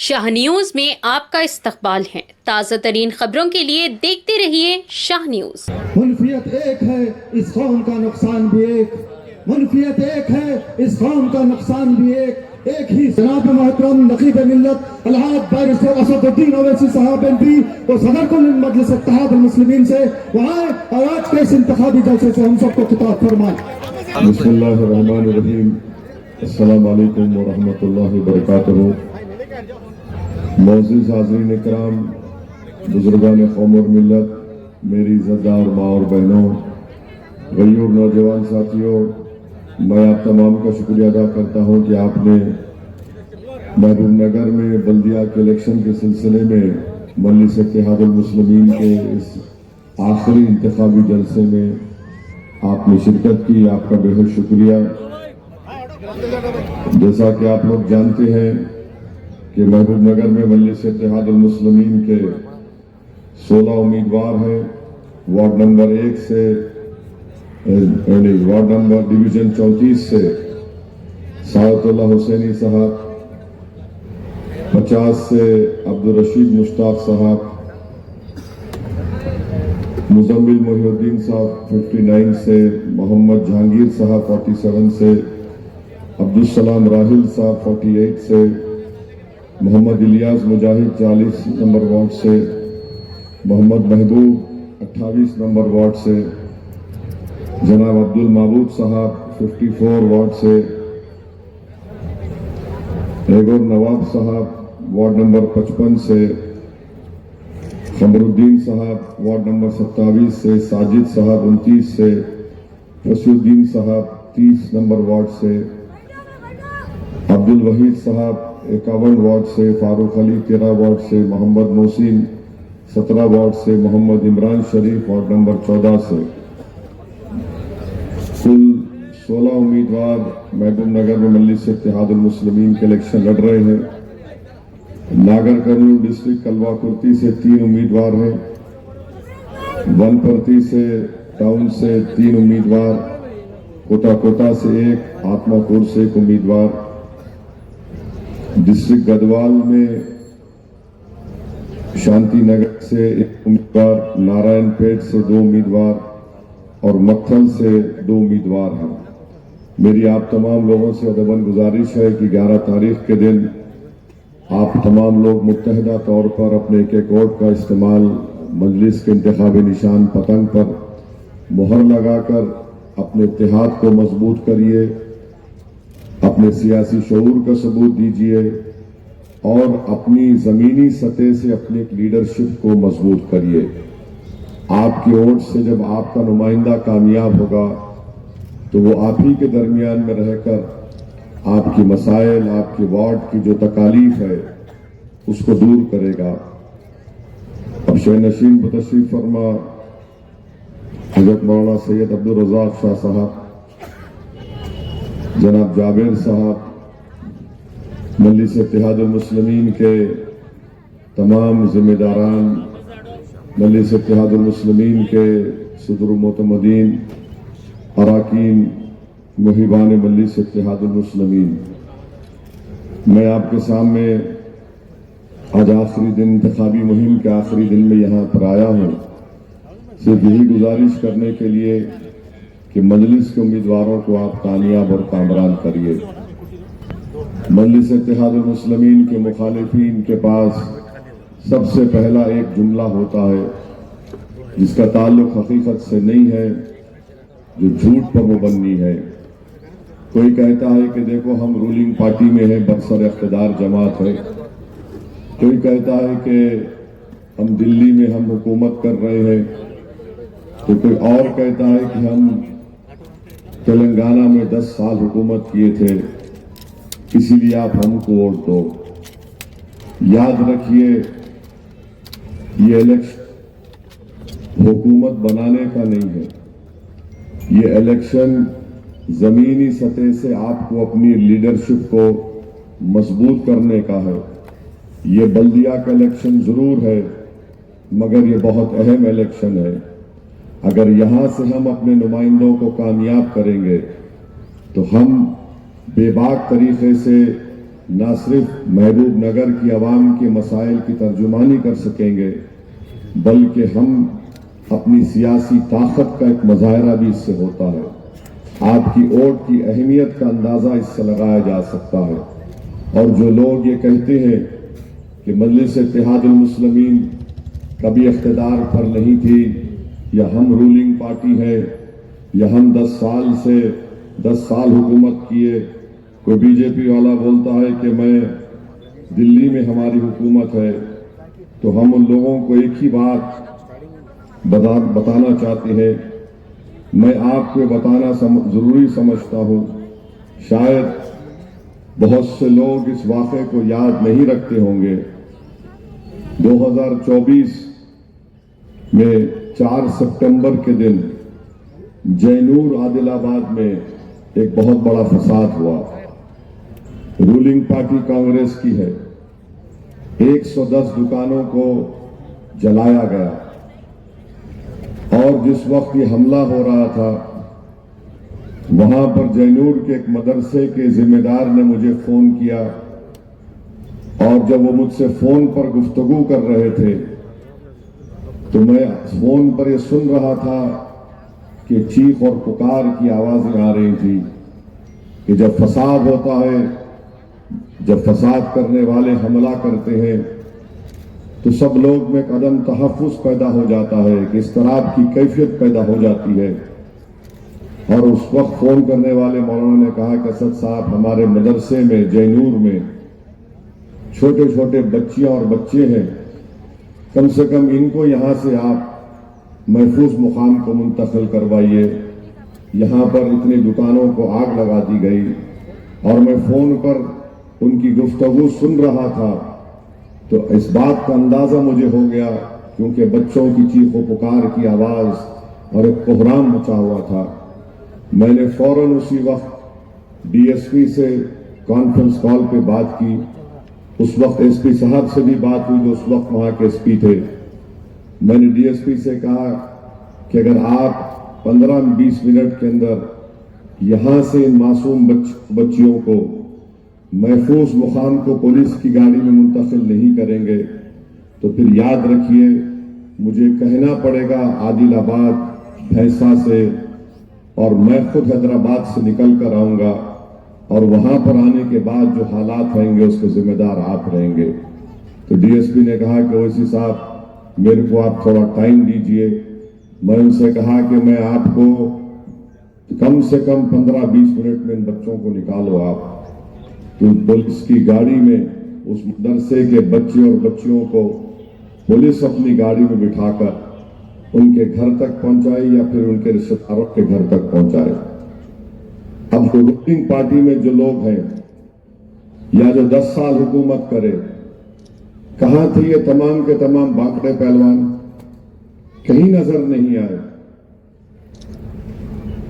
Shah news में आपका इस्तकबाल है। ताज़ा तरीन खबरों के लिए देखते रहिए शाह न्यूज। मुल्कियत एक है, इस कौम का नुकसान भी एक। मुल्कियत एक है, इस कौम का नुकसान भी एक ही। जनाब मोहतरम नकीब मिल्लत अलहाज बैरिस्टर असदुद्दीन ओवैसी साहब एमपी वो सदर कुल मजलिस इत्तेहाद मुस्लिमीन से वहाँ और आज के इस इंतखाबी जलसे से हम सबको खिताब फरमाएं। बिस्मिल्लाहिर्रहमानिर्रहीम। अस्सलाम वालेकुम व रहमतुल्लाहि व बरकातहू। मोअज़्ज़िज़ हाज़रीन इकराम, बुजुर्गान कौम और मिल्लत, मेरी इज़्ज़तदार माँ और बहनों, गयूर नौजवान साथियों, मैं आप तमाम का शुक्रिया अदा करता हूँ कि आपने महबूब नगर में बल्दिया के इलेक्शन के सिलसिले में मजलिस इत्तेहाद मुस्लिमीन के इस आखिरी इंतखाबी जलसे में आपने शिरकत की। आपका बेहद शुक्रिया। जैसा कि आप लोग जानते हैं कि महबूब नगर में मजलिस इत्तेहाद मुस्लिमीन के 16 उम्मीदवार हैं। वार्ड नंबर 1 से वार्ड नंबर डिवीजन 34 से सादतुल्लाह हुसैनी साहब, 50 से अब्दुल रशीद मुश्ताक साहब, मुजम्मिल मोहिउद्दीन साहब 59 से, मोहम्मद जहांगीर साहब 47 से, अब्दुल सलाम राहिल साहब 48 से, मोहम्मद इलियास मुजाहिद 40 नंबर वार्ड से, मोहम्मद महबूब 28 नंबर वार्ड से, जनाब अब्दुल महबूब साहब 54 वार्ड से, एक और नवाब साहब वार्ड नंबर 55 से, खमरुद्दीन साहब वार्ड नंबर 27 से, साजिद साहब 29 से, फसीउद्दीन साहब 30 नंबर वार्ड से, अब्दुल वहीद साहब 51 वार्ड से, फारूक अली 13 वार्ड से, मोहम्मद मोहसिन 17 वार्ड से, मोहम्मद इमरान शरीफ वार्ड नंबर 14 से। कुल 16 उम्मीदवार महबूब नगर में मजलिस इत्तेहाद मुस्लिमीन के इलेक्शन लड़ रहे हैं। नागर कर्नूल डिस्ट्रिक्ट कलवा कुर्ती से 3 उम्मीदवार हैं। वनपर्ती से टाउन से 3 उम्मीदवार, कोटा से 1, आत्मापुर से 1 उम्मीदवार, डिस्ट्रिक्ट गढ़वाल में शांति नगर से 1 उम्मीदवार, नारायणपेट से 2 उम्मीदवार और मक्खल से 2 उम्मीदवार हैं। मेरी आप तमाम लोगों से अदबन गुजारिश है कि 11 तारीख के दिन आप तमाम लोग मुत्तहदा तौर पर अपने एक वोट का इस्तेमाल मजलिस के इंतखाबी निशान पतंग पर मुहर लगाकर अपने इत्तेहाद को मजबूत करिए, अपने सियासी शऊर का सबूत दीजिए और अपनी जमीनी सतह से अपनी लीडरशिप को मजबूत करिए। आपके वोट से जब आपका नुमाइंदा कामयाब होगा तो वो आप ही के दरमियान में रहकर आपकी मसाइल, आपके वार्ड की जो तकालीफ है उसको दूर करेगा। अब शहनशीन बतशरीफ फरमा हजरत मौलाना सैयद अब्दुल रज़ाक शाह साहब, जनाब जावेद साहब, मजलिस इत्तेहाद मुस्लिमीन के तमाम जिम्मेदारान, मजलिस इत्तेहाद मुस्लिमीन के सदर मोतमदीन, अराकीन, मुहिबान मजलिस इत्तेहाद मुस्लिमीन, मैं आपके सामने आज आखिरी दिन इंतखाबी मुहिम के आखिरी दिन में यहाँ पर आया हूँ सिर्फ यही गुजारिश करने के लिए कि मजलिस के उम्मीदवारों को आप कामयाब और कामरान करिए। मजलिस इत्तेहाद मुस्लिमीन के मुखालिफिन के पास सबसे पहला एक जुमला होता है जिसका ताल्लुक हकीकत से नहीं है, जो झूठ पर मुबन्नी है। कोई कहता है कि देखो हम रूलिंग पार्टी में हैं, बरसर इख्तिदार जमात है। कोई कहता है कि हम दिल्ली में हम हुकूमत कर रहे हैं, तो कोई और कहता है कि हम तेलंगाना में 10 साल हुकूमत किए थे, इसीलिए आप हमको वोट दो। याद रखिए, ये इलेक्शन हुकूमत बनाने का नहीं है, ये इलेक्शन जमीनी सतह से आपको अपनी लीडरशिप को मजबूत करने का है। ये बल्दिया का इलेक्शन जरूर है, मगर ये बहुत अहम इलेक्शन है। अगर यहां से हम अपने नुमाइंदों को कामयाब करेंगे तो हम बेबाक तरीके से न सिर्फ महबूब नगर की आवाम के मसाइल की तर्जुमानी कर सकेंगे, बल्कि हम अपनी सियासी ताकत का एक मुजाहरा भी इससे होता है। आपकी वोट की अहमियत का अंदाजा इससे लगाया जा सकता है। और जो लोग ये कहते हैं कि मजलिस इत्तेहादुल मुस्लिमीन कभी इख्तिदार पर नहीं थी, या हम रूलिंग पार्टी है, या हम 10 साल हुकूमत किए। कोई बीजेपी वाला बोलता है कि मैं दिल्ली में हमारी हुकूमत है, तो हम उन लोगों को एक ही बात बताना चाहते हैं। मैं आपको बताना जरूरी समझता हूं, शायद बहुत से लोग इस वाक़े को याद नहीं रखते होंगे। 2024 में 4 सितंबर के दिन जैनूर आदिलाबाद में एक बहुत बड़ा फसाद हुआ। रूलिंग पार्टी कांग्रेस की है। 110 दुकानों को जलाया गया, और जिस वक्त ये हमला हो रहा था, वहां पर जैनूर के एक मदरसे के जिम्मेदार ने मुझे फोन किया, और जब वो मुझसे फोन पर गुफ्तगू कर रहे थे, तो मैं फोन पर ये सुन रहा था कि चीख और पुकार की आवाजें आ रही थी कि जब फसाद होता है, जब फसाद करने वाले हमला करते हैं, तो सब लोग में कदम तहफ़्फ़ुज़ पैदा हो जाता है कि इस तरह की कैफियत पैदा हो जाती है। और उस वक्त फोन करने वाले मौलाना ने कहा कि असद साहब, हमारे मदरसे में जैनूर में छोटे छोटे बच्चियां और बच्चे हैं, कम से कम इनको यहां से आप महफूज मुकाम को मुंतकिल करवाइए। यहां पर इतनी दुकानों को आग लगा दी गई, और मैं फोन पर उनकी गुफ्तगू सुन रहा था, तो इस बात का अंदाजा मुझे हो गया, क्योंकि बच्चों की चीखों पुकार की आवाज और एक कोहराम मचा हुआ था। मैंने फौरन उसी वक्त डीएसपी से कॉन्फ्रेंस कॉल पे बात की। उस वक्त एसपी साहब से भी बात हुई, जो उस वक्त वहां के एसपी थे। मैंने डीएसपी से कहा कि अगर आप 15-20 मिनट के अंदर यहां से इन मासूम बच्चियों को महफूज मुकाम को पुलिस की गाड़ी में मुंतकिल नहीं करेंगे, तो फिर याद रखिए, मुझे कहना पड़ेगा आदिलाबाद, भैंसा से, और मैं खुद हैदराबाद से निकल कर आऊंगा, और वहां पर आने के बाद जो हालात रहेंगे उसके जिम्मेदार आप रहेंगे। तो डीएसपी ने कहा कि ओवैसी साहब, मेरे को आप थोड़ा टाइम दीजिए। मैं उनसे कहा कि मैं आपको कम से कम 15-20 मिनट में इन बच्चों को निकालो आप। तो पुलिस की गाड़ी में उस मदरसे के बच्चे और बच्चियों को पुलिस अपनी गाड़ी में बिठाकर उनके घर तक पहुंचाई, या फिर उनके रिश्तेदारों के घर तक पहुंचाए। अब रूलिंग पार्टी में जो लोग हैं, या जो 10 साल हुकूमत करे, कहां थे ये तमाम के तमाम बांकड़े पहलवान? कहीं नजर नहीं आए,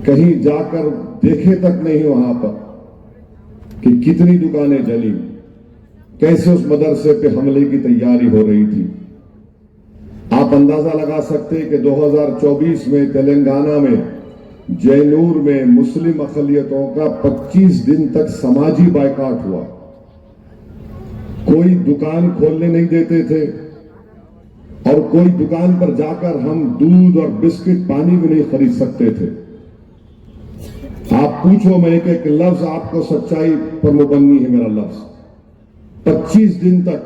कहीं जाकर देखे तक नहीं वहां पर कि कितनी दुकानें जली, कैसे उस मदरसे पे हमले की तैयारी हो रही थी। आप अंदाजा लगा सकते हैं कि 2024 में तेलंगाना में जैनूर में मुस्लिम अक़लियतों का 25 दिन तक समाजी बायकॉट हुआ। कोई दुकान खोलने नहीं देते थे, और कोई दुकान पर जाकर हम दूध और बिस्किट पानी भी नहीं खरीद सकते थे। आप पूछो, मैं एक एक लफ्ज आपको सच्चाई पर मुबन्नी है मेरा लफ्ज। 25 दिन तक,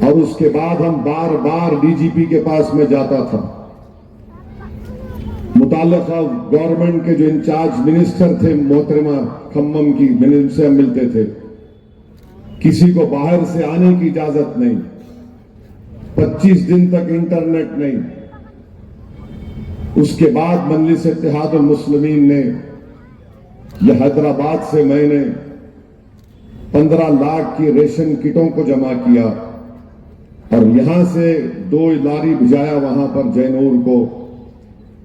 और उसके बाद हम बार बार डीजीपी के पास में जाता था। मुताल्लिका गवर्नमेंट के जो इंचार्ज मिनिस्टर थे, मोहतरमा खम्मम की, मैंने उनसे हम मिलते थे। किसी को बाहर से आने की इजाजत नहीं, 25 दिन तक इंटरनेट नहीं। उसके बाद मजलिस इत्तेहादुल मुस्लिमीन ने, यह हैदराबाद से मैंने 15 लाख की रेशन किटों को जमा किया, और यहां से 2 लारी भिजाया वहां पर जैनूर को।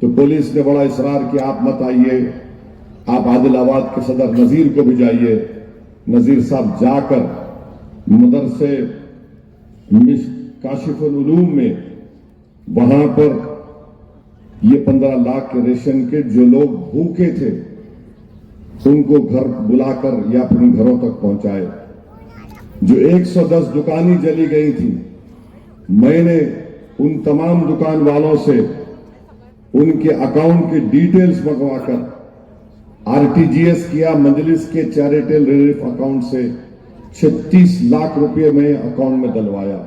तो पुलिस ने बड़ा इसरार किया, आप मत आइए, आप आदिलाबाद के सदर नजीर को भिजाइए। नजीर साहब जाकर मदरसे काशिफुल उलूम में, वहां पर ये 15 लाख के रेशन किट, जो लोग भूखे थे, उनको घर बुलाकर या फिर उन घरों तक पहुंचाए। जो 110 दुकानें जली गई थी, मैंने उन तमाम दुकान वालों से उनके अकाउंट की डिटेल्स मंगवाकर आरटीजीएस किया। मजलिस के चैरिटेबल रिलीफ अकाउंट से 36 लाख रुपए में अकाउंट में डलवाया।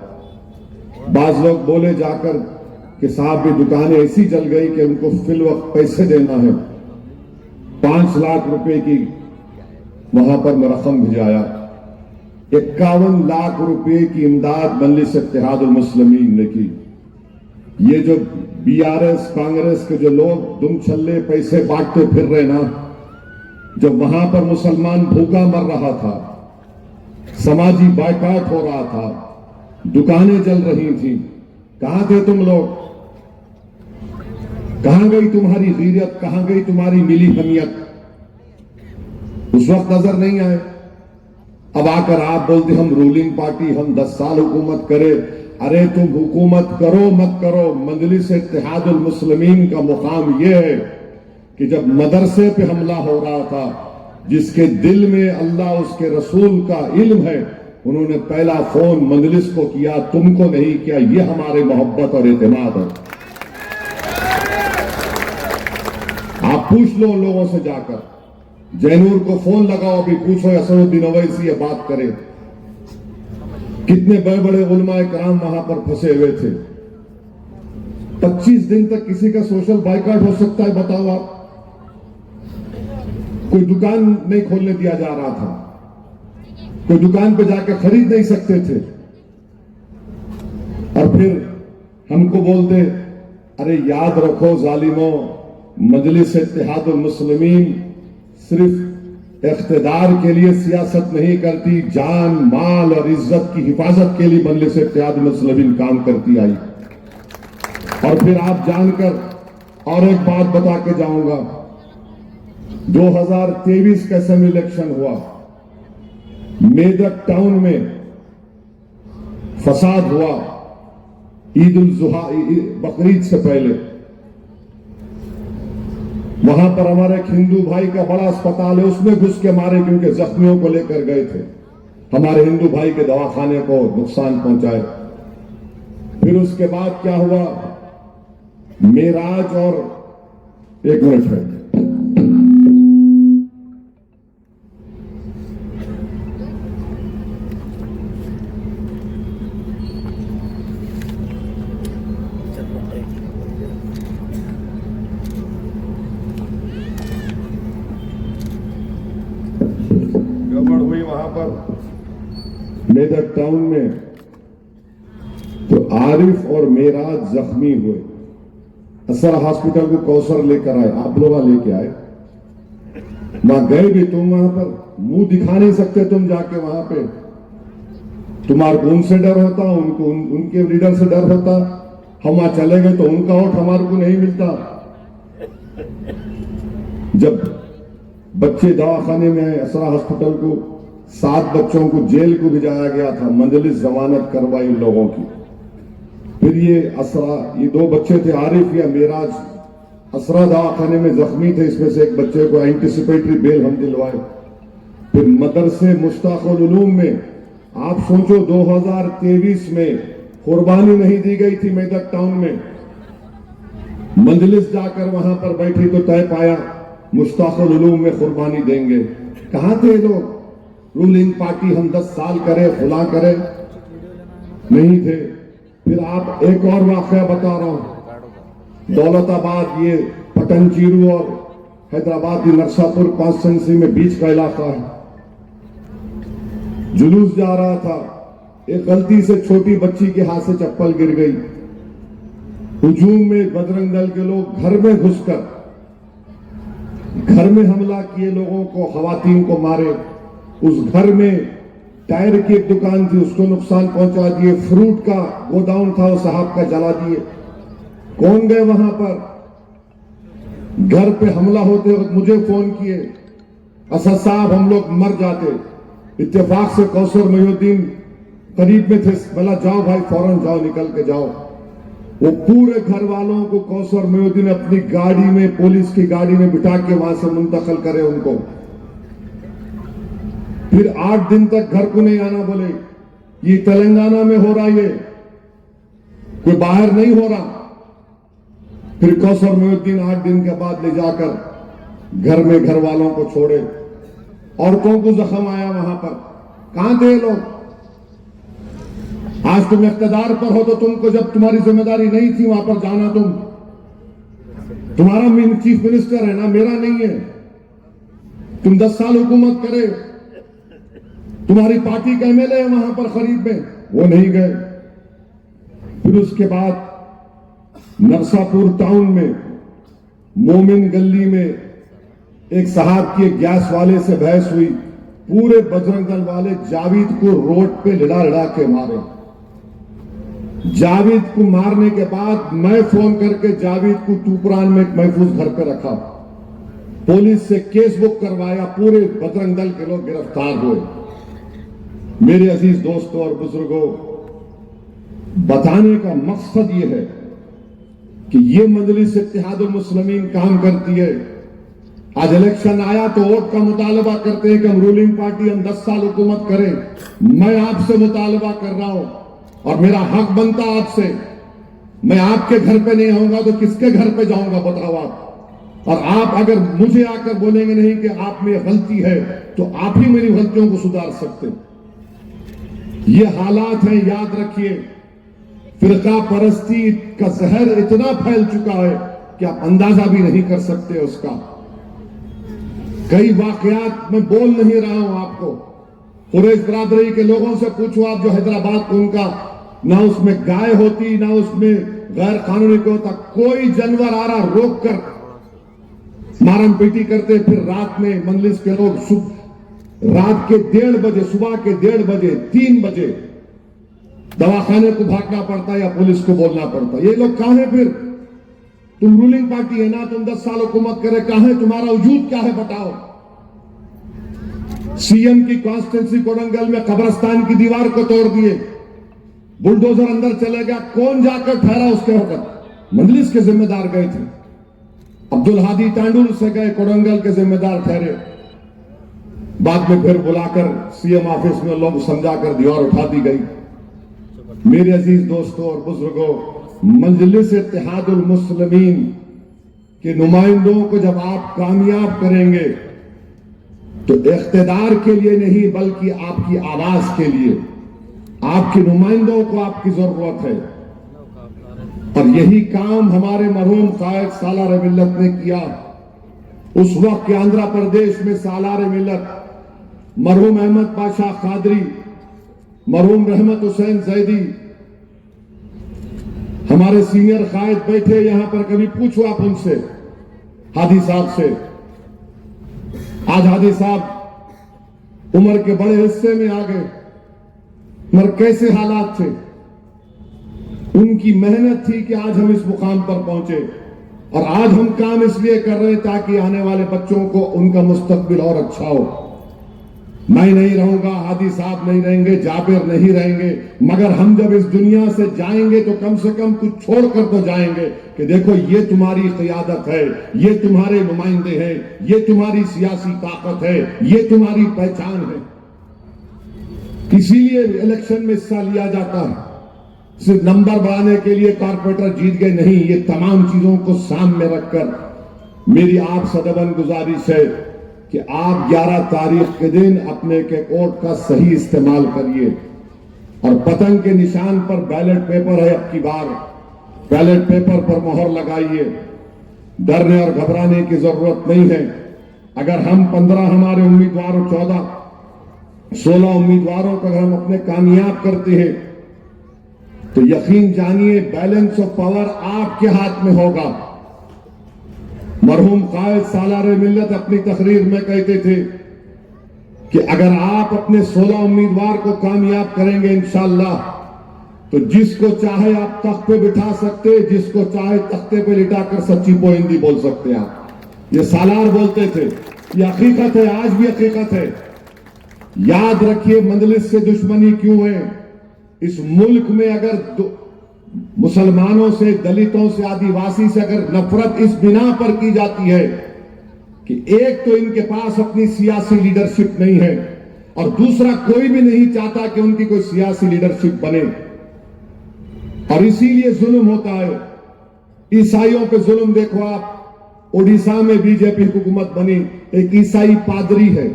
बाज लोग बोले जाकर कि साहब भी दुकानें ऐसी जल गई कि उनको फिल वक्त पैसे देना है। 5 लाख रुपए की वहां पर मैं रकम भिजाया। 51 लाख रुपए की इमदाद मजलिस इत्तेहादुल मुस्लिमीन ने की। ये जो बीआरएस कांग्रेस के जो लोग दुम छल्ले पैसे बांटते फिर रहे ना, जब वहां पर मुसलमान भूखा मर रहा था, समाजी बायकॉट हो रहा था, दुकानें जल रही थी, कहां थे तुम लोग? कहां गई तुम्हारी गीरत? कहां गई तुम्हारी मिली हमियत? उस वक्त नजर नहीं आए। अब आकर आप बोलते हम रूलिंग पार्टी, हम 10 साल हुकूमत करे। अरे तुम हुकूमत करो मत करो, मजलिस इत्तेहादुल मुस्लिमीन का मुकाम यह है कि जब मदरसे पे हमला हो रहा था, जिसके दिल में अल्लाह उसके रसूल का इल्म है, उन्होंने पहला फोन मजलिस को किया, तुमको नहीं किया। यह हमारे मोहब्बत और एतमाद है। आप पूछ लो उन लोगों से जाकर, जैनूर को फोन लगाओ, अभी पूछो असदुद्दीन ओवैसी ये बात करे। कितने बड़े बड़े उलमाए कराम वहां पर फंसे हुए थे। 25 दिन तक किसी का सोशल बाइकआउट हो सकता है, बताओ आप? कोई दुकान नहीं खोलने दिया जा रहा था, कोई दुकान पे जाकर खरीद नहीं सकते थे। और फिर हमको बोलते, अरे याद रखो जालिमों, मजलिस इत्तेहादुल मुस्लिमीन सिर्फ इख्तिदार के लिए सियासत नहीं करती, जान माल और इज्जत की हिफाजत के लिए मजलिस इत्तेहादुल मुस्लिमीन काम करती आई। और फिर आप जानकर और एक बात बता के जाऊंगा, 2023 का असेंबली इलेक्शन हुआ, मेदक टाउन में फसाद हुआ ईद उल जुहा बकरीद से पहले। वहां पर हमारे एक हिंदू भाई का बड़ा अस्पताल है, उसमें घुस के मारे क्योंकि जख्मियों को लेकर गए थे। हमारे हिंदू भाई के दवाखाने को नुकसान पहुंचाए। फिर उसके बाद क्या हुआ, मेराज और एक मिनट है, गड़बड़ हुई वहां पर मेदक टाउन में, तो आरिफ और मेराज जख्मी हुए। असर हॉस्पिटल को कौसर लेकर आए, आप लोग लेके आए, वहां गए भी तुम, वहां पर मुंह दिखा नहीं सकते तुम जाके वहां पे। तुम्हारे को उनसे डर होता, उनको उनके लीडर से डर होता। हम वहां चले गए तो उनका वोट हमारे को नहीं मिलता। जब बच्चे दवाखाने में आए, असरा हॉस्पिटल को 7 बच्चों को जेल को भिजाया गया था, मंजलिस जमानत करवाई लोगों की। फिर ये असरा, ये 2 बच्चे थे, आरिफ या मेराज, असरा दवाखाने में जख्मी थे, इसमें से एक बच्चे को एंटिसिपेटरी बेल हम दिलवाए। फिर मदरसे मुश्ताकुल उलूम में आप सोचो 2023 में कुर्बानी नहीं दी गई थी मेदक टाउन में। मजलिस जाकर वहां पर बैठी तो तय पाया मुश्ताकुल उलूम में कुर्बानी देंगे। कहां थे लोग? रूलिंग पार्टी हम 10 साल करे, खुला करे, नहीं थे। फिर आप एक और वाकया बता रहा हूं, दौलताबाद, ये पटनचीरू और हैदराबाद की नरसापुर कॉन्स्टिट्यूंसी में बीच का इलाका है। जुलूस जा रहा था, एक गलती से छोटी बच्ची के हाथ से चप्पल गिर गई। हुजूम में बजरंग दल के लोग घर में घुसकर घर में हमला किए, लोगों को, खवातीन को मारे। उस घर में टायर की एक दुकान थी, उसको नुकसान पहुंचा दिए। फ्रूट का गोदाउन था, वो साहब का जला दिए। कौन गए वहां पर? घर पे हमला होते वक्त मुझे फोन किए, असद साहब हम लोग मर जाते। इत्तेफाक से कौसर मोहिउद्दीन करीब में थे, बोला जाओ भाई फौरन जाओ, निकल के जाओ। वो पूरे घर वालों को कौसर मोहिउद्दीन अपनी गाड़ी में, पुलिस की गाड़ी में बिठा के वहां से मुंतकिल करे उनको। फिर 8 दिन तक घर को नहीं आना बोले। ये तेलंगाना में हो रहा, ये कोई बाहर नहीं हो रहा। फिर कौसर मोहिउद्दीन 8 दिन के बाद ले जाकर घर में घर वालों को छोड़े। औरतों को जख्म आया वहां पर। कहां थे लोग? आज तुम इख्तिदार पर हो तो तुमको जब तुम्हारी जिम्मेदारी नहीं थी वहां पर जाना, तुम्हारा चीफ मिनिस्टर है ना, मेरा नहीं है। तुम 10 साल हुकूमत करे, तुम्हारी पार्टी का एमएलए है वहां पर खरीद में, वो नहीं गए। फिर उसके बाद नरसापुर टाउन में मोमिन गली में एक साहब की एक गैस वाले से बहस हुई। पूरे बजरंग दल वाले जावेद को रोड पे लड़ा लड़ा के मारे। जावेद को मारने के बाद मैं फोन करके जावेद को टूपरान में एक महफूज घर पे रखा, पुलिस से केस बुक करवाया, पूरे बजरंग दल के लोग गिरफ्तार हुए। मेरे अजीज दोस्तों और बुजुर्गों, बताने का मकसद यह है कि ये मजलिस इत्तेहादुल मुस्लिमीन काम करती है। आज इलेक्शन आया तो वोट का मुतालबा करते हैं कि हम रूलिंग पार्टी, हम 10 साल हुकूमत करें। मैं आपसे मुतालबा कर रहा हूं और मेरा हक बनता आपसे। मैं आपके घर पे नहीं आऊंगा तो किसके घर पे जाऊंगा बताओ आप? और आप अगर मुझे आकर बोलेंगे नहीं कि आप में गलती है, तो आप ही मेरी गलतियों को सुधार सकते। ये हालात हैं, याद रखिए। फिरका परस्ती का जहर इतना फैल चुका है कि आप अंदाजा भी नहीं कर सकते उसका। कई वाकयात मैं बोल नहीं रहा हूं आपको। कुरैश बरादरी के लोगों से पूछो आप, जो हैदराबाद उनका ना उसमें गाय होती, ना उसमें गैर कानूनी को होता। कोई जानवर आ रहा रोक कर मारम पीटी करते। फिर रात में मंजलिस के लोग रात के 1:30 बजे, सुबह के 1:30 बजे, 3 बजे दवाखाने को भागना पड़ता या पुलिस को बोलना पड़ता। ये लोग कहां है? फिर तुम रूलिंग पार्टी है ना, तुम 10 साल हुकूमत करे, कहां है तुम्हारा वजूद? क्या है बताओ? सीएम की कॉन्स्टिट्यूंसी कोडंगल में कब्रिस्तान की दीवार को तोड़ दिए, बुलडोजर अंदर चले गया। कौन जाकर ठहरा उसके वक्त? मजलिस के जिम्मेदार गए थे। अब्दुल हादी तांडुल से गए, कोडंगल के जिम्मेदार ठहरे। बाद में फिर बुलाकर सीएम ऑफिस में लोग समझाकर दीवार उठा दी गई। मेरे अजीज दोस्तों और बुजुर्गों, मजलिस इत्तेहादुल मुस्लिमीन के नुमाइंदों को जब आप कामयाब करेंगे तो इख्तिदार के लिए नहीं बल्कि आपकी आवाज के लिए, आपके नुमाइंदों को आपकी जरूरत है। और यही काम हमारे मरहूम कायद सालार मिल्लत ने किया। उस वक्त के आंध्र प्रदेश में सालार मिल्लत मरहूम अहमद पाशा कादरी, मरहूम रहमत हुसैन जैदी, हमारे सीनियर कायद बैठे यहां पर। कभी पूछो आप उनसे, हादी साहब से। आज हादी साहब उम्र के बड़े हिस्से में आ गए, मगर कैसे हालात थे? उनकी मेहनत थी कि आज हम इस मुकाम पर पहुंचे। और आज हम काम इसलिए कर रहे हैं ताकि आने वाले बच्चों को उनका मुस्तकबिल और अच्छा हो। मैं नहीं रहूंगा, हादी साहब नहीं रहेंगे, जाबिर नहीं रहेंगे, मगर हम जब इस दुनिया से जाएंगे तो कम से कम कुछ छोड़कर तो जाएंगे कि देखो ये तुम्हारी क़ियादत है, ये तुम्हारे नुमाइंदे हैं, ये तुम्हारी सियासी ताकत है, ये तुम्हारी पहचान है। इसीलिए इलेक्शन में हिस्सा लिया जाता है। सिर्फ नंबर बढ़ाने के लिए कारपोरेटर जीत गए नहीं, ये तमाम चीजों को सामने रखकर मेरी आप सदबन गुजारिश है कि आप 11 तारीख के दिन अपने के वोट का सही इस्तेमाल करिए। और पतंग के निशान पर बैलेट पेपर है, अब की बार बैलेट पेपर पर मोहर लगाइए। डरने और घबराने की जरूरत नहीं है। अगर हम 15 हमारे उम्मीदवारों 16 उम्मीदवारों को अगर हम अपने कामयाब करते हैं तो यकीन जानिए बैलेंस ऑफ पावर आपके हाथ में होगा। मरहूम कायद सालार मिल्लत अपनी तकरीर में कहते थे कि अगर आप अपने 16 उम्मीदवार को कामयाब करेंगे इंशाअल्लाह, तो जिसको चाहे आप तख्त पे बिठा सकते, जिसको चाहे तख्ते पे लिटाकर सच्ची पोइंदी बोल सकते हैं आप। ये सालार बोलते थे, ये हकीकत है, आज भी हकीकत है। याद रखिए मजलिस से दुश्मनी क्यों है। इस मुल्क में अगर मुसलमानों से, दलितों से, आदिवासी से अगर नफरत इस बिना पर की जाती है कि एक तो इनके पास अपनी सियासी लीडरशिप नहीं है और दूसरा कोई भी नहीं चाहता कि उनकी कोई सियासी लीडरशिप बने, और इसीलिए जुल्म होता है। ईसाइयों पे जुल्म देखो आप, ओडिशा में बीजेपी हुकूमत बनी, एक ईसाई पादरी है,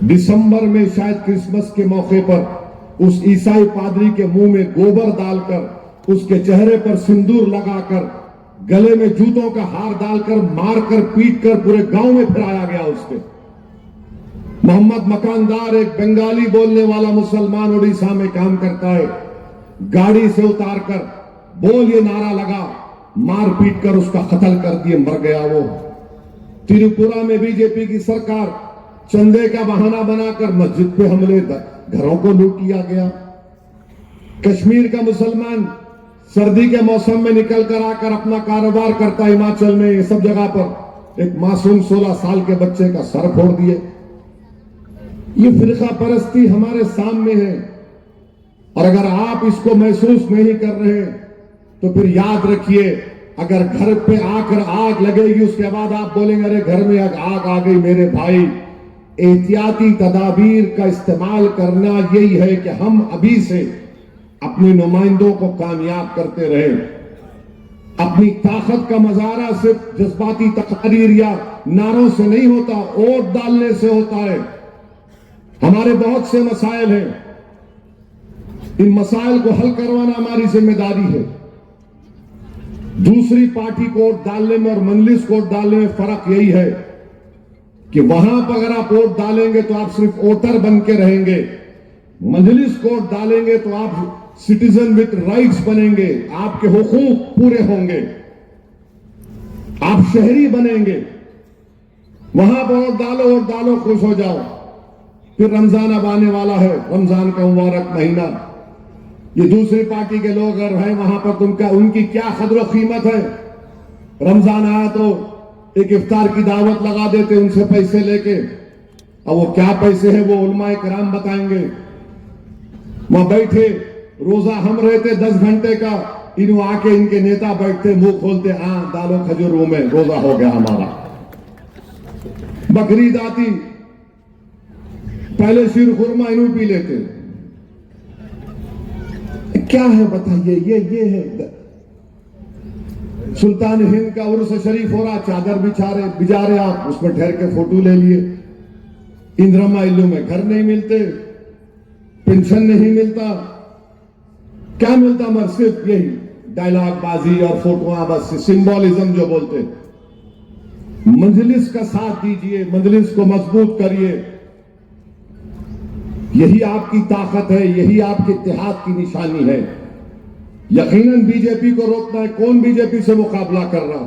दिसंबर में शायद क्रिसमस के मौके पर उस ईसाई पादरी के मुंह में गोबर डालकर, उसके चेहरे पर सिंदूर लगाकर, गले में जूतों का हार डालकर, मारकर पीटकर पूरे गांव में फिराया गया उसके। मोहम्मद मकानदार, एक बंगाली बोलने वाला मुसलमान ओडिशा में काम करता है, गाड़ी से उतारकर बोल ये नारा लगा, मार पीट कर उसका कत्ल कर दिए, मर गया वो। त्रिपुरा में बीजेपी की सरकार चंदे का बहाना बनाकर मस्जिद पे हमले, घरों को लूट किया गया। कश्मीर का मुसलमान सर्दी के मौसम में निकल कर आकर अपना कारोबार करता, हिमाचल में ये सब जगह पर एक मासूम 16 साल के बच्चे का सर फोड़ दिए। ये फिरका परस्ती हमारे सामने है, और अगर आप इसको महसूस नहीं कर रहे तो फिर याद रखिए, अगर घर पे आकर आग लगेगी उसके बाद आप बोलेंगे अरे घर में आग आ गई। मेरे भाई, एहतियाती तदाबीर का इस्तेमाल करना यही है कि हम अभी से अपने नुमाइंदों को कामयाब करते रहें। अपनी ताकत का मुजाहरा सिर्फ जज्बाती तकरीर या नारों से नहीं होता, वोट डालने से होता है। हमारे बहुत से मसाइल हैं, इन मसाइल को हल करवाना हमारी जिम्मेदारी है। दूसरी पार्टी को वोट डालने में और मंजलिस को वोट डालने में फर्क यही है कि वहां पर अगर आप वोट डालेंगे तो आप सिर्फ वोटर बन के रहेंगे, मंजलिस को वोट डालेंगे तो आप सिटीजन विथ राइट्स बनेंगे, आपके हुकूक पूरे होंगे, आप शहरी बनेंगे। वहां पर वोट डालो, खुश हो जाओ। फिर रमजान अब आने वाला है, रमजान का मुबारक महीना। ये दूसरी पार्टी के लोग अगर हैं वहां पर उनकी क्या कदर कीमत है। रमजान आया तो एक इफ्तार की दावत लगा देते उनसे पैसे लेके, और वो क्या पैसे हैं वो उलमाए कराम बताएंगे। वहां बैठे रोजा हम रहते 10 घंटे का, इन्हों आके इनके नेता बैठते, मुंह खोलते, हाँ दालो खजूर मुंह में, रोजा हो गया हमारा। बकरीद आती, पहले शीर खुरमा इन्हों पी लेते। क्या है बताइए, ये है। सुल्तान हिंद का उर्स शरीफ हो रहा, चादर बिछा रहे आप, उसमें ठहर के फोटो ले लिए। इंदिरा इल्लू में घर नहीं मिलते, पेंशन नहीं मिलता, क्या मिलता? मगर सिर्फ यही डायलॉग बाजी और फोटोआं, बस सिंबॉलिज्म जो बोलते। मंजलिस का साथ दीजिए, मंजलिस को मजबूत करिए, यही आपकी ताकत है, यही आपके इत्तेहाद की निशानी है। यकीनन बीजेपी को रोकना है। कौन बीजेपी से मुकाबला कर रहा?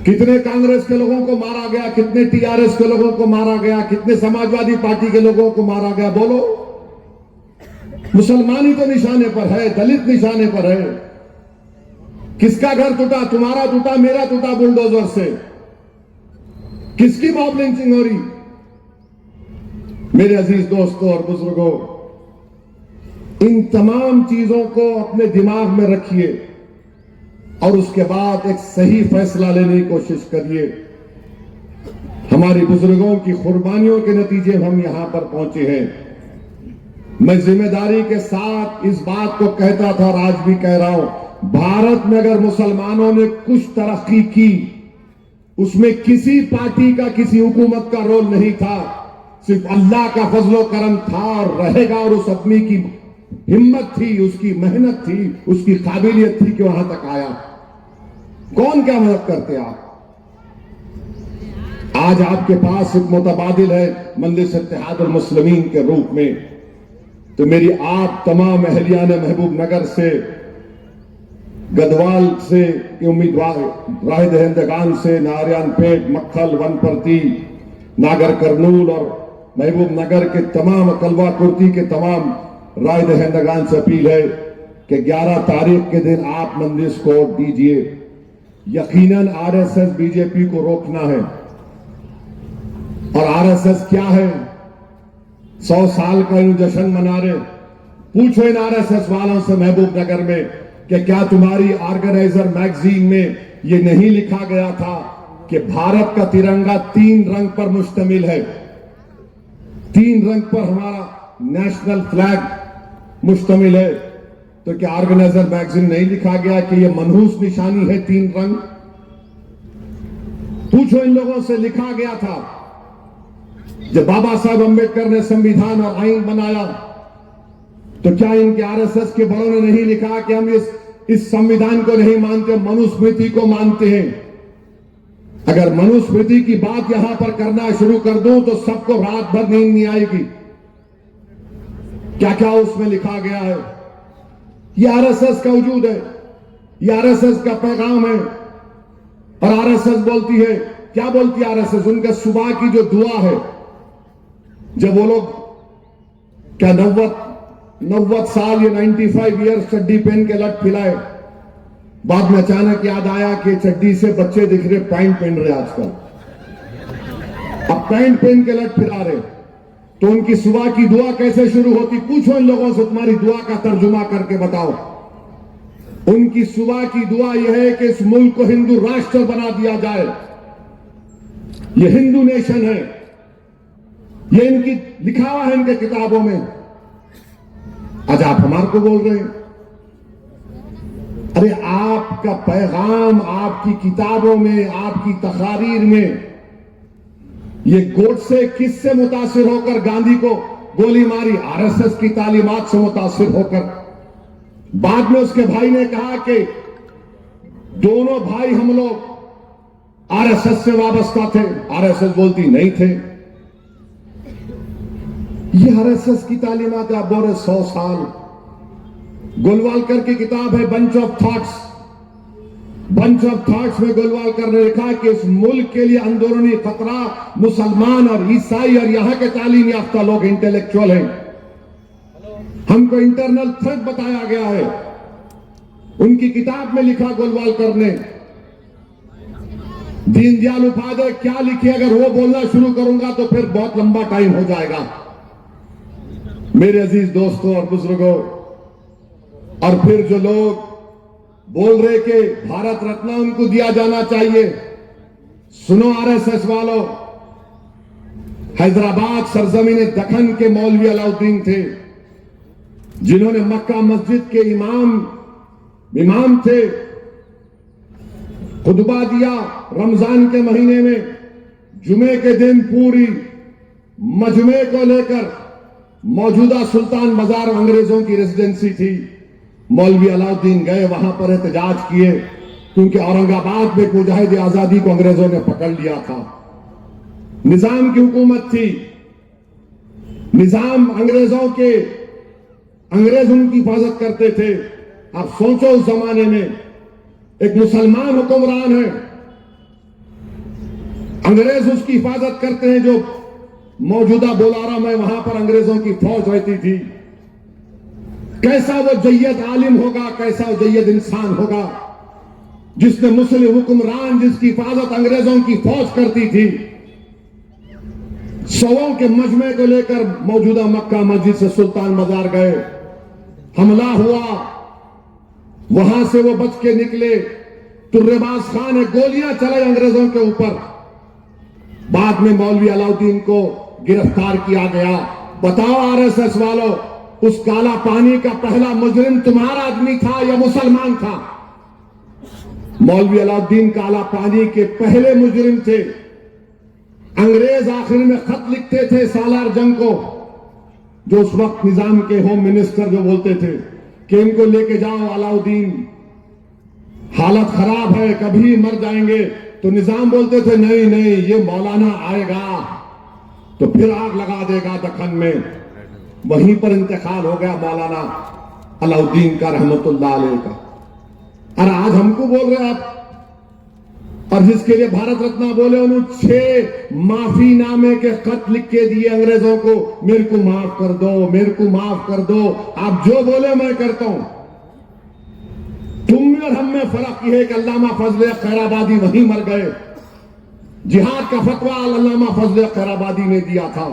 कितने कांग्रेस के लोगों को मारा गया, कितने टीआरएस के लोगों को मारा गया, कितने समाजवादी पार्टी के लोगों को मारा गया? बोलो। मुसलमानी तो निशाने पर है, दलित निशाने पर है। किसका घर टूटा? तुम्हारा टूटा, मेरा टूटा बुलडोजर से। किसकी मॉब लिंचिंग हो रही? मेरे अजीज दोस्तों और बुजुर्गों, इन तमाम चीजों को अपने दिमाग में रखिए और उसके बाद एक सही फैसला लेने की कोशिश करिए। हमारे बुजुर्गों की कुर्बानियों के नतीजे हम यहां पर पहुंचे हैं। मैं जिम्मेदारी के साथ इस बात को कहता था और आज भी कह रहा हूं, भारत में अगर मुसलमानों ने कुछ तरक्की की, उसमें किसी पार्टी का, किसी हुकूमत का रोल नहीं था, सिर्फ अल्लाह का फजलो करम था और रहेगा। और उस आदमी की हिम्मत थी, उसकी मेहनत थी, उसकी काबिलियत थी कि वहां तक आया। कौन क्या मदद करते आप? आज आपके पास एक मुतबादिल है मजलिस इत्तेहादुल मुस्लिमीन के रूप में। तो मेरी आप तमाम अहलियान महबूब नगर से, गदवाल से उम्मीदवार, राह दहिंदगान से, नारायण पेट, मक्खल, वनपर्ती, नागर करनूल और महबूब नगर के तमाम, कलवा कुर्ती के तमाम राय दहिंदगान से अपील है कि 11 तारीख के दिन आप मंदिर को वोट दीजिए। यकीनन आरएसएस बीजेपी को रोकना है। और आरएसएस क्या है? 100 साल का इन जश्न मना रहे। पूछो इन आरएसएस वालों से महबूब नगर में कि क्या तुम्हारी ऑर्गेनाइजर मैगजीन में यह नहीं लिखा गया था कि भारत का तिरंगा 3 रंग पर मुश्तमिल है? तीन रंग पर हमारा नेशनल फ्लैग मुश्तमिल है, तो क्या ऑर्गेनाइजर मैगजीन नहीं लिखा गया कि यह मनहूस निशानी है तीन रंग? पूछो इन लोगों से, लिखा गया था जब बाबा साहब अंबेडकर ने संविधान और आईन बनाया, तो क्या इनके आरएसएस के बड़ों ने नहीं लिखा कि हम इस संविधान को नहीं मानते, मनुस्मृति को मानते हैं? अगर मनुस्मृति की बात यहां पर करना शुरू कर दूं तो सबको रात भर नींद नहीं आएगी। क्या क्या उसमें लिखा गया है? यह आरएसएस का वजूद है, यह आरएसएस का पैगाम है। और आरएसएस बोलती है, क्या बोलती है आरएसएस? उनका सुबह की जो दुआ है, जब वो लोग क्या 90 साल या 95 ईयर्स चड्डी पहन के लट फिलाए, बाद में अचानक याद आया कि चड्डी से बच्चे दिख रहे, पैंट पहन रहे आजकल। अब पैंट पहन के लट फिरा रहे, तो उनकी सुबह की दुआ कैसे शुरू होती? पूछो इन लोगों से, तुम्हारी दुआ का तर्जुमा करके बताओ। उनकी सुबह की दुआ यह है कि इस मुल्क को हिंदू राष्ट्र बना दिया जाए, यह हिंदू नेशन है, यह इनकी लिखा हुआ है इनके किताबों में। आज आप हमारे को बोल रहे हैं? अरे आपका पैगाम आपकी किताबों में, आपकी तकरीर में, ये गोडसे किससे मुतासिर होकर गांधी को गोली मारी? आरएसएस की तालीमात से मुतासिर होकर। बाद में उसके भाई ने कहा कि दोनों भाई हम लोग आरएसएस से वाबस्ता थे। आरएसएस बोलती नहीं थे। ये आरएसएस की तालीमात आप बोल रहे 100 साल। गोलवालकर की किताब है bunch of thoughts. Bunch of thoughts में गोलवालकर ने लिखा कि इस मुल्क के लिए अंदरूनी खतरा मुसलमान और ईसाई और यहां के तालीम याफ्ता लोग इंटेलेक्चुअल हैं। हमको इंटरनल थ्रेट बताया गया है। उनकी किताब में लिखा गोलवालकर ने। दीनदयाल उपाध्याय क्या लिखे, अगर वो बोलना शुरू करूंगा तो फिर बहुत लंबा टाइम हो जाएगा। मेरे अजीज दोस्तों और बुजुर्गों, और फिर जो लोग बोल रहे कि भारत रत्न उनको दिया जाना चाहिए, सुनो आरएसएस वालों, हैदराबाद सरजमीन दखन के मौलवी अलाउद्दीन थे, जिन्होंने मक्का मस्जिद के इमाम थे, खुतबा दिया रमजान के महीने में, जुमे के दिन पूरी मजमे को लेकर मौजूदा सुल्तान बाजार अंग्रेजों की रेजिडेंसी थी। मौलवी अलाउद्दीन गए, वहां पर एहतजाज किए, क्योंकि औरंगाबाद में मुजाहिद आजादी को अंग्रेजों ने पकड़ लिया था। निजाम की हुकूमत थी, निजाम अंग्रेज उनकी हिफाजत करते थे। आप सोचो उस जमाने में एक मुसलमान हुक्मरान है, अंग्रेज उसकी हिफाजत करते हैं, जो मौजूदा बोलारा में वहां पर अंग्रेजों की फौज रहती थी। कैसा वो जय्यद आलिम होगा, कैसा वो जय्यद इंसान होगा जिसने मुस्लिम हुक्मरान, जिसकी हिफाजत अंग्रेजों की फौज करती थी, सौों के मजमे को लेकर मौजूदा मक्का मस्जिद से सुल्तान बाजार गए, हमला हुआ, वहां से वो बच के निकले। तुर्रेबाज खान ने गोलियां चलाई अंग्रेजों के ऊपर। बाद में मौलवी अलाउद्दीन को गिरफ्तार किया गया। बताओ आरएसएस वालों, उस काला पानी का पहला मुजरिम तुम्हारा आदमी था या मुसलमान था? मौलवी अलाउद्दीन काला पानी के पहले मुजरिम थे। अंग्रेज आखिर में खत लिखते थे सालार जंग को, जो उस वक्त निजाम के होम मिनिस्टर जो बोलते थे कि इनको लेके जाओ अलाउद्दीन, हालत खराब है, कभी मर जाएंगे। तो निजाम बोलते थे नहीं नहीं, ये मौलाना आएगा तो फिर आग लगा देगा दखन में। वहीं पर इंतकाल हो गया मौलाना अलाउद्दीन का रहमतुल्लाह अलैह का। और आज हमको बोल रहे आप, और जिसके लिए भारत रत्न बोले, उन्होंने 6 माफी नामे के खत लिख के दिए अंग्रेजों को, मेरे को माफ कर दो, मेरे को माफ कर दो, आप जो बोले मैं करता हूं। तुम में और हम में फर्क यह है कि अल्लामा फजल खैराबादी वहीं मर गए। जिहाद का फतवा अल्लामा फजल खैराबादी ने दिया था।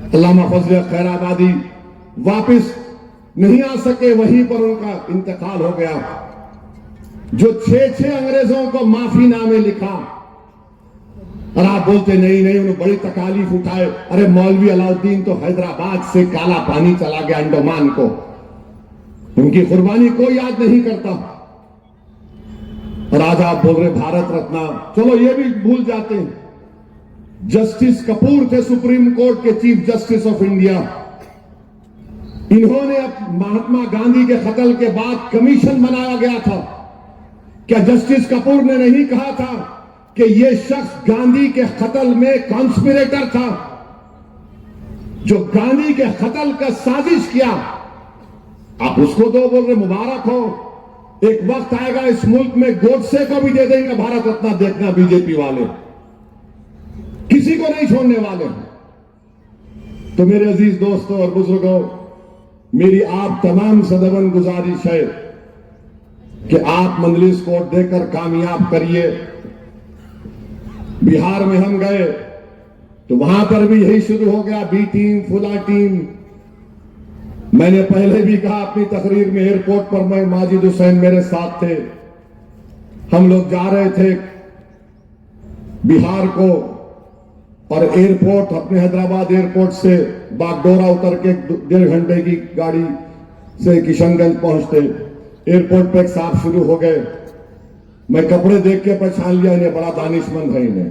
अल्लामा फजल खैराबादी वापिस नहीं आ सके, वहीं पर उनका इंतकाल हो गया। जो 6 अंग्रेजों को माफी नामे लिखा, और आप बोलते नहीं नहीं उन्होंने बड़ी तकालीफ उठाए। अरे मौलवी अलाउद्दीन तो हैदराबाद से काला पानी चला गया अंडमान को, उनकी कुर्बानी कोई याद नहीं करता। और आज आप बोल रहे भारत रत्न, चलो ये भी भूल जाते हैं। जस्टिस कपूर थे सुप्रीम कोर्ट के चीफ जस्टिस ऑफ इंडिया, इन्होंने महात्मा गांधी के कत्ल के बाद कमीशन बनाया गया था। क्या जस्टिस कपूर ने नहीं कहा था कि यह शख्स गांधी के कत्ल में कॉन्स्पिरेटर था, जो गांधी के कत्ल का साजिश किया? आप उसको तो बोल रहे मुबारक हो, एक वक्त आएगा इस मुल्क में गोडसे को भी दे देंगे भारत रत्न, देखना बीजेपी वाले किसी को नहीं छोड़ने वाले। तो मेरे अजीज दोस्तों और बुजुर्गों, मेरी आप तमाम से दबन गुजारिश है कि आप मजलिस कोर्ट देकर कामयाब करिए। बिहार में हम गए तो वहां पर भी यही शुरू हो गया, बी टीम फुला टीम। मैंने पहले भी कहा अपनी तकरीर में, एयरपोर्ट पर मैं माजिद हुसैन मेरे साथ थे, हम लोग जा रहे थे बिहार को, और एयरपोर्ट अपने हैदराबाद एयरपोर्ट से बागडोरा उतर के 1.5 घंटे की गाड़ी से किशनगंज पहुंचते। एयरपोर्ट पे एक साहब शुरू हो गए, मैं कपड़े देख के पहचान लिया इन्हें, बड़ा दानिशमंद है इन्हें।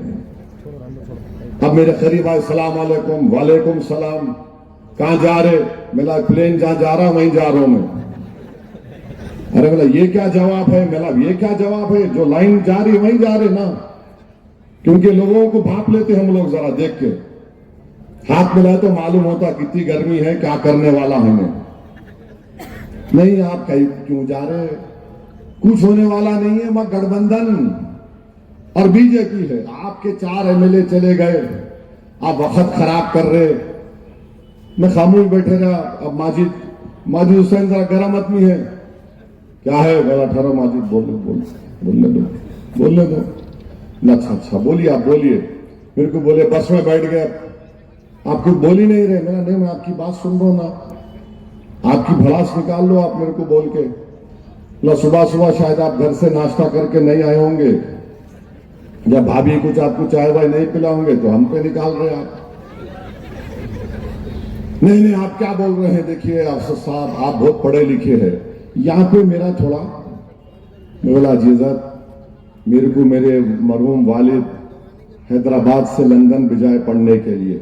अब मेरे करीब आए, सलाम वालेकुम। वालेकुम सलाम। कहां जा रहे? मेरा प्लेन जहां जा रहा वहीं जा रहा हूं मैं। अरे बोला ये क्या जवाब है? मेरा ये क्या जवाब है? जो लाइन जा रही वहीं जा रहे ना, क्योंकि लोगों को भाप लेते हम लोग जरा देख के, हाथ मिलाए तो मालूम होता कितनी गर्मी है, क्या करने वाला है। नहीं आप कहीं क्यों जा रहे? कुछ होने वाला नहीं है, वहां गठबंधन और बीजेपी है, आपके 4 एमएलए चले गए, आप वक्त खराब कर रहे। मैं खामोश बैठे रहा। अब माजिद हुसैन जरा गर्म आदमी है, क्या है? बोला ठहरो माजिद, बोलने दो। अच्छा बोलिए, आप बोलिए। मेरे को बोले बस में बैठ गए, आप कुछ बोल ही नहीं रहे। मेरा नहीं, मैं आपकी बात सुन रहा हूं ना, आपकी भड़ास निकाल लो आप मेरे को बोल के। सुबह सुबह शायद आप घर से नाश्ता करके नहीं आए होंगे, या भाभी कुछ आपको चाय वाय नहीं पिलाओगे तो हम पे निकाल रहे आप। नहीं आप क्या बोल रहे हैं? देखिए अफसर साहब, आप बहुत पढ़े लिखे हैं। यहां पे मेरा थोड़ा, मैं बोला अजीजत, मेरे को मेरे मरहूम वालिद हैदराबाद से लंदन भिजाए पढ़ने के लिए,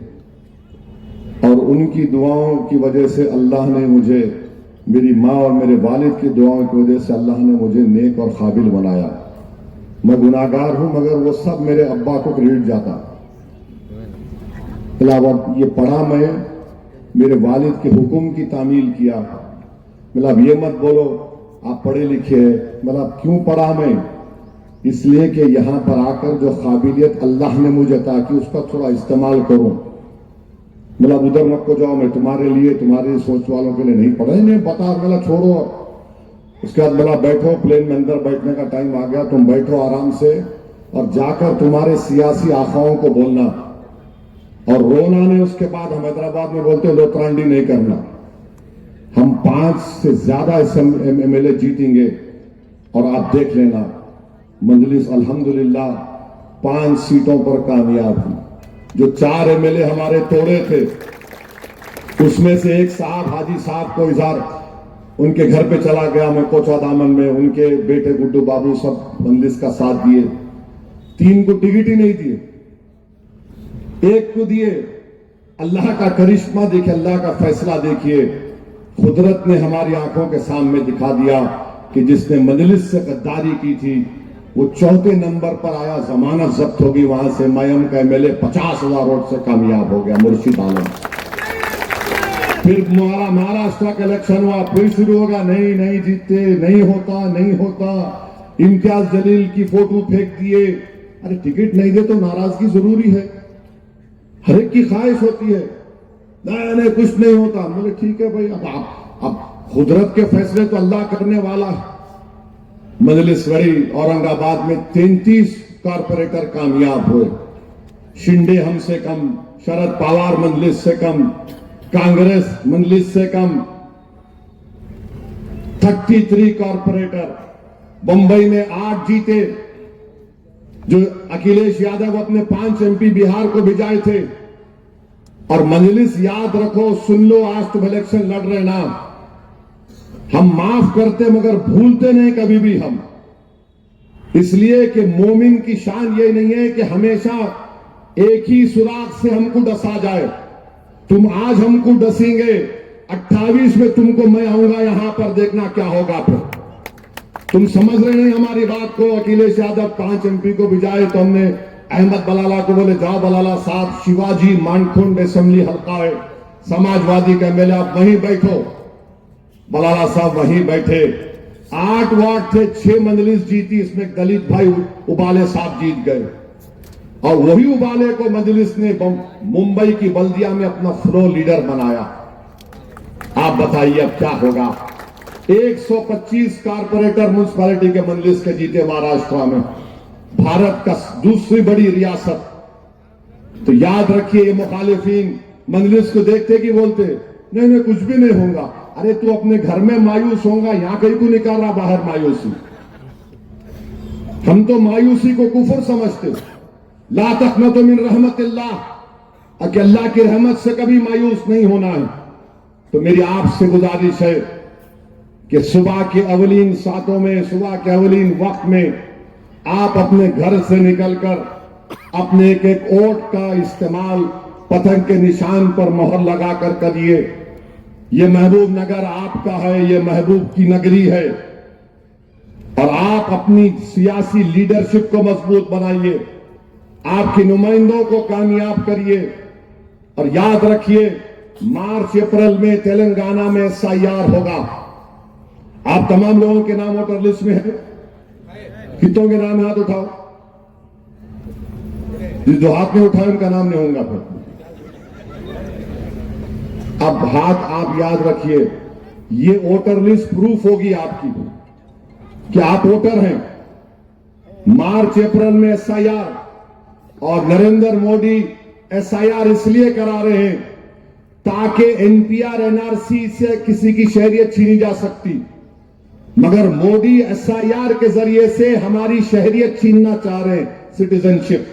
और उनकी दुआओं की वजह से अल्लाह ने मुझे, मेरी माँ और मेरे वालिद की दुआओं की वजह से अल्लाह ने मुझे नेक और काबिल बनाया। मैं गुनाहगार हूं, मगर वो सब मेरे अब्बा को क्रेडिट जाता। अब ये पढ़ा मैं, मेरे वालिद के हुक्म की तामील किया। मतलब ये मत बोलो आप पढ़े लिखे हैं। मतलब क्यों पढ़ा मैं? इसलिए कि यहां पर आकर जो काबिलियत अल्लाह ने मुझे अता की उसका थोड़ा इस्तेमाल करूं। मतलब उधर मत को जाओ, मैं तुम्हारे लिए, तुम्हारे सोच वालों के लिए नहीं पढ़ा। नहीं बता, बोला छोड़ो। उसके बाद बोला बैठो, प्लेन में अंदर बैठने का टाइम आ गया, तुम बैठो आराम से, और जाकर तुम्हारे सियासी आखाओं को बोलना और रोना नहीं। उसके बाद हम हैदराबाद में बोलते लोतरांडी नहीं करना। हम 5 से ज्यादा एमएलए जीतेंगे, और आप देख लेना मजलिस अल्हम्दुलिल्लाह 5 सीटों पर कामयाब हुई। जो 4 एमएलए हमारे तोड़े थे, उसमें से एक साहब, हाजी साहब को इधर उनके घर पे चला गया मैं कोचा दामन में, उनके बेटे गुड्डू बाबू सब मजलिस का साथ दिए। 3 को टिकट ही नहीं दिए, 1 को दिए। अल्लाह का करिश्मा देखिए, अल्लाह का फैसला देखिए। कुदरत ने हमारी आंखों के सामने दिखा दिया कि जिसने मजलिस से गद्दारी की थी वो 4थे नंबर पर आया, जमानत जब्त होगी वहां से। मयम का एमएलए 50,000 वोट से कामयाब हो गया, मुर्शिद आलम। फिर महाराष्ट्र का इलेक्शन हुआ, फिर शुरू होगा, नहीं जीतते, नहीं होता। इम्तियाज जलील की फोटो फेंक दिए। अरे टिकट नहीं दे तो नाराजगी जरूरी है, हर एक की ख्वाहिश होती है। नहीं कुछ नहीं होता। बोले ठीक है भाई, अब कुदरत के फैसले तो अल्लाह करने वाला है। मजलिस बड़ी, औरंगाबाद में 33 कारपोरेटर कामयाब हुए। शिंदे हमसे कम, शरद पवार मजलिस से कम, कांग्रेस मजलिस से कम। 33 कारपोरेटर। बंबई में 8 जीते, जो अखिलेश यादव अपने 5 MP बिहार को भिजाए थे। और मजलिस याद रखो, सुन लो, आज तुम इलेक्शन लड़ रहे ना, हम माफ करते मगर भूलते नहीं कभी भी हम। इसलिए कि मोमिन की शान ये नहीं है कि हमेशा एक ही सुराग से हमको डसा जाए। तुम आज हमको डसेंगे, 28 में तुमको मैं आऊंगा यहां पर, देखना क्या होगा फिर। तुम समझ रहे नहीं हमारी बात को। अखिलेश यादव 5 MP को भिजाए तो हमने अहमद बलाला को बोले, जाओ बलाला साहब, शिवाजी मानकुंड असेंबली हल्का है, समाजवादी का एमएलए, आप वहीं बैठो। बलाला साहब वहीं बैठे। 8 वार्ड थे, 6 मजलिस जीती, इसमें दलित भाई उबाले साहब जीत गए। और वही उबाले को मजलिस ने मुंबई की बल्दिया में अपना फ्लोर लीडर बनाया। आप बताइए अब क्या होगा। 125 कारपोरेटर म्युनिसिपैलिटी के मजलिस के जीते महाराष्ट्र में, भारत का दूसरी बड़ी रियासत। तो याद रखिए, ये मुखालिफिन मजलिस को देखते कि बोलते नहीं नहीं कुछ भी नहीं होगा। अरे तू अपने घर में मायूस होगा, यहां कहीं को निकाल रहा बाहर मायूसी। हम तो मायूसी को कुफर समझते। ला तक़नतु मिन रहमतिल्लाह, कि अल्लाह की रहमत से कभी मायूस नहीं होना है। तो मेरी आपसे गुजारिश है कि सुबह के अवलीन सातों में, सुबह के अवलीन वक्त में आप अपने घर से निकलकर अपने एक एक वोट का इस्तेमाल पतंग के निशान पर मोहर लगाकर करिए। ये महबूब नगर आपका है, ये महबूब की नगरी है। और आप अपनी सियासी लीडरशिप को मजबूत बनाइए, आपके नुमाइंदों को कामयाब करिए। और याद रखिए, मार्च अप्रैल में तेलंगाना में SIR होगा। आप तमाम लोगों के नाम वोटर लिस्ट में है? कितनों के नाम हाथ उठाओ। जिस जो हाथ में उठाए उनका नाम नहीं होगा फिर। अब हाथ आप याद रखिए, ये वोटर लिस्ट प्रूफ होगी आपकी कि आप वोटर हैं। मार्च अप्रैल में SIR, और नरेंद्र मोदी SIR इसलिए करा रहे हैं ताकि NPR NRC से किसी की शहरियत छीनी जा सकती, मगर मोदी SIR के जरिए से हमारी शहरियत छीनना चाह रहे हैं, सिटीजनशिप।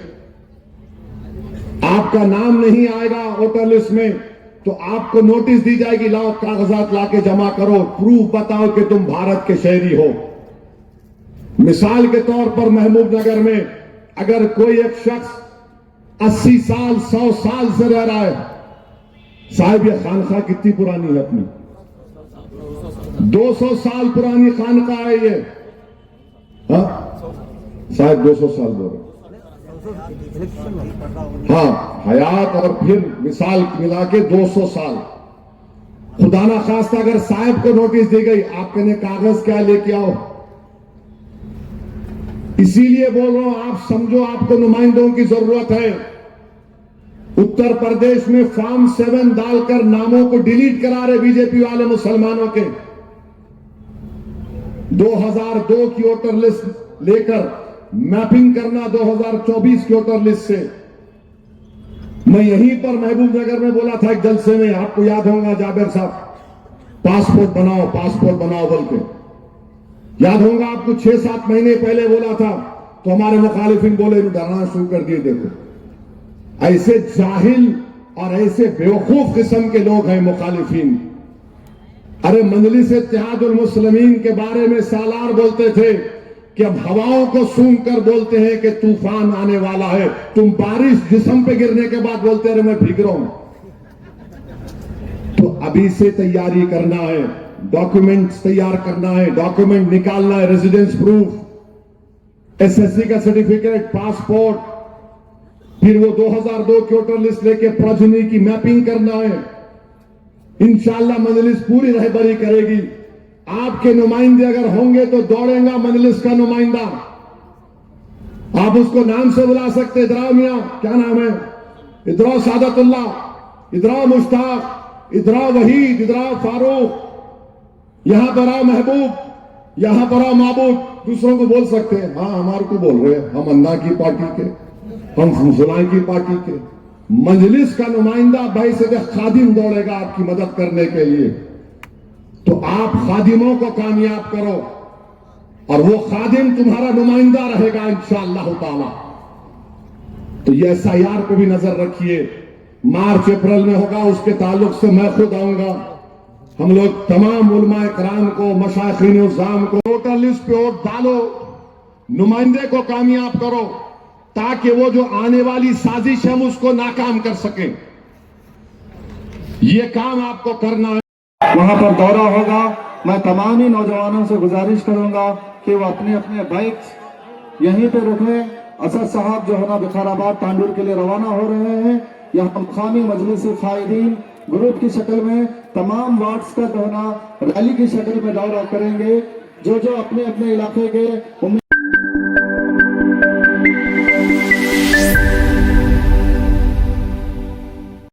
आपका नाम नहीं आएगा वोटर लिस्ट में तो आपको नोटिस दी जाएगी, लाओ कागजात लाके जमा करो, प्रूफ बताओ कि तुम भारत के शहरी हो। मिसाल के तौर पर महबूब नगर में अगर कोई एक शख्स 80 साल 100 साल से रह रहा है, साहब ये खानका कितनी पुरानी है अपनी, 200 साल पुरानी खानका है ये। हाँ साहब 200 साल बोल, हाँ हयात और फिर मिसाल मिला के 200 साल। खुदा ना खास्ता अगर साहब को नोटिस दी गई, आप कहने कागज क्या लेके आओ। इसीलिए बोल रहा हूं, आप समझो आपको नुमाइंदों की जरूरत है। उत्तर प्रदेश में फॉर्म 7 डालकर नामों को डिलीट करा रहे बीजेपी वाले मुसलमानों के। 2002 की वोटर लिस्ट लेकर मैपिंग करना 2024 की वोटर लिस्ट से। मैं यहीं पर महबूब नगर में बोला था एक जलसे में, आपको याद होगा जाबिर साहब, पासपोर्ट बनाओ बोल के याद होगा आपको। 6-7 महीने पहले बोला था तो हमारे मुखालिफिन बोले डरना शुरू कर दिए। देखो ऐसे जाहिल और ऐसे बेवकूफ किस्म के लोग हैं मुखालिफिन। अरे मजलिस इत्तेहादुल मुस्लिमीन के बारे में सालार बोलते थे कि अब हवाओं को सूंघ कर बोलते हैं कि तूफान आने वाला है। तुम बारिश जिस्म पे गिरने के बाद बोलते रहे मैं भीग रहा हूं। तो अभी से तैयारी करना है, डॉक्यूमेंट्स तैयार करना है, डॉक्यूमेंट निकालना है, रेजिडेंस प्रूफ, SSC का सर्टिफिकेट, पासपोर्ट, फिर वो 2002 की वोटर लिस्ट लेके प्रोजनी की मैपिंग करना है। इंशाअल्लाह मजलिस पूरी रहबरी करेगी। आपके नुमाइंदे अगर होंगे तो दौड़ेगा मजलिस का नुमाइंदा। आप उसको नाम से बुला सकते, इधराओ मियां, क्या नाम है, इधराओ सादतुल्लाह, इधराओ मुश्ताक, इधराओ वहीद, इधराओ फारूक, यहां पर आओ महबूब, यहां पर आओ महबूब। दूसरों को बोल सकते हैं, हाँ हमारे को बोल रहे हैं, हम अन्ना की पार्टी के, हम फुसलान की पार्टी के। मजलिस का नुमाइंदा भाई से खादिम दौड़ेगा आपकी मदद करने के लिए। तो आप खादिमों को कामयाब करो और वो खादिम तुम्हारा नुमाइंदा रहेगा इंशाअल्लाह ताला। तो ये SIR पे भी नजर रखिए। मार्च अप्रैल में होगा, उसके ताल्लुक से मैं खुद आऊंगा। हम लोग तमाम उलमाए कराम को, मशाइखीन उज़्ज़ाम को वोटर लिस्ट पे वोट डालो, नुमाइंदे को कामयाब करो, ताकि वो जो आने वाली साजिश है हम उसको नाकाम कर सकें। ये काम आपको करना है। वहां पर दौरा होगा। मैं तमाम ही नौजवानों से गुजारिश करूंगा कि वो अपने अपने बाइक यहीं पे रखें। असद साहब जो है ना विकाराबाद तांडुर के लिए रवाना हो रहे हैं। यहाँ मकामी मजलिस कायदीन ग्रुप की शक्ल में तमाम वार्ड्स का जो है ना रैली की शक्ल में दौरा करेंगे। जो जो अपने अपने इलाके के